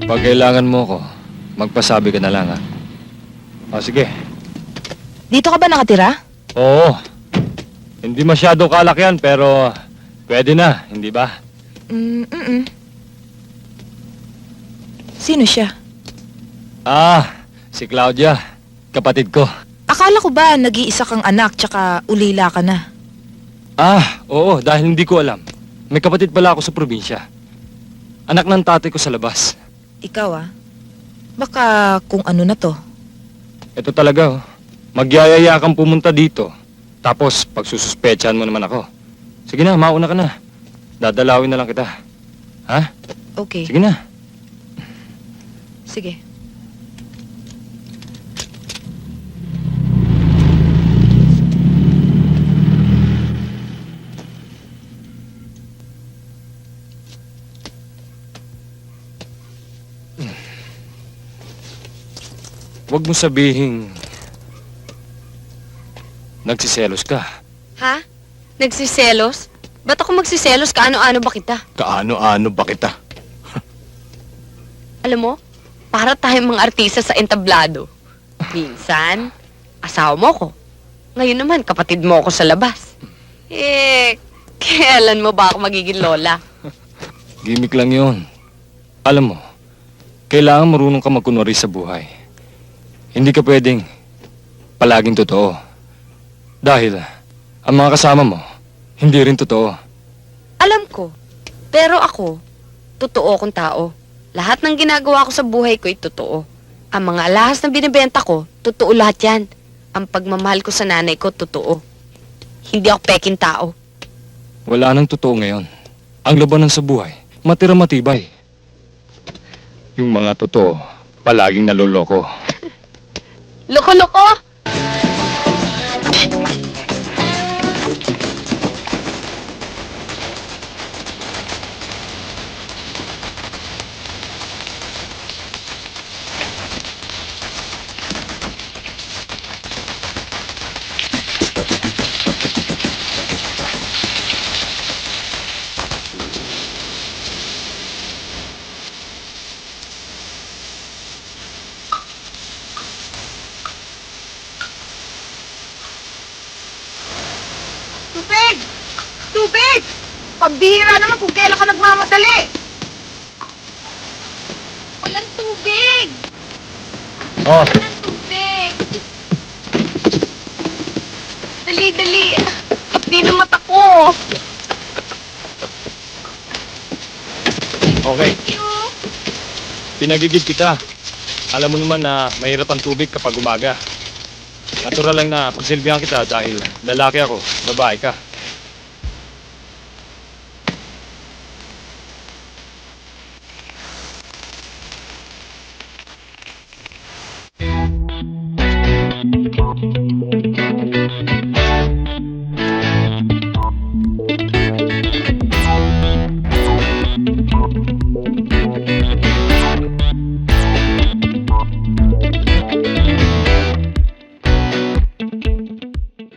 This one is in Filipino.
Pag kailangan mo ko, magpasabi ka na lang, ha? O, sige. Dito ka ba nakatira? Oo. Hindi masyado kalakyan, pero pwede na, hindi ba? Sino siya? Si Claudia, kapatid ko. Akala ko ba nag-iisa kang anak tsaka ulila ka na? Oo, dahil hindi ko alam. May kapatid pala ako sa probinsya. Anak ng tatay ko sa labas. Ikaw baka kung ano na to. Ito talaga, oh. Magyayaya kang pumunta dito. Tapos, pagsususpetsahan mo naman ako. Sige na, mauna ka na. Dadalawin na lang kita. Ha? Okay, Sige na. sige. Huwag mo sabihing nagsiselos ka. Ha? Nagsiselos? Ba't ako magsiselos? Kaano-ano ba kita? Kaano-ano ba kita? Alam mo, para tayong mga artista sa entablado. Minsan, asawa mo ko. Ngayon naman, kapatid mo ako sa labas. Kailan mo ba ako magiging lola? Gimik lang yun. Alam mo, kailangan marunong ka magkunwari sa buhay. Hindi ka pwedeng palaging totoo. Dahil ang mga kasama mo, hindi rin totoo. Alam ko, pero ako, totoo kong tao. Lahat ng ginagawa ko sa buhay ko ay totoo. Ang mga alahas na binibenta ko, totoo lahat yan. Ang pagmamahal ko sa nanay ko, totoo. Hindi ako peking tao. Wala nang totoo ngayon. Ang labanan sa buhay, matira matibay. Yung mga totoo, palaging naloloko. Loko-loko! Tubig! Tubig! Pambihira naman kung kailan ka nagmamadali! Walang tubig! Oh, Walang tubig! Dali, dali! Di na mata ko! okay. Thank you! Pinagigid kita. Alam mo naman na mahirap ang tubig kapag umaga. Natural lang na pagsilbihan kita dahil lalaki ako, babae ka.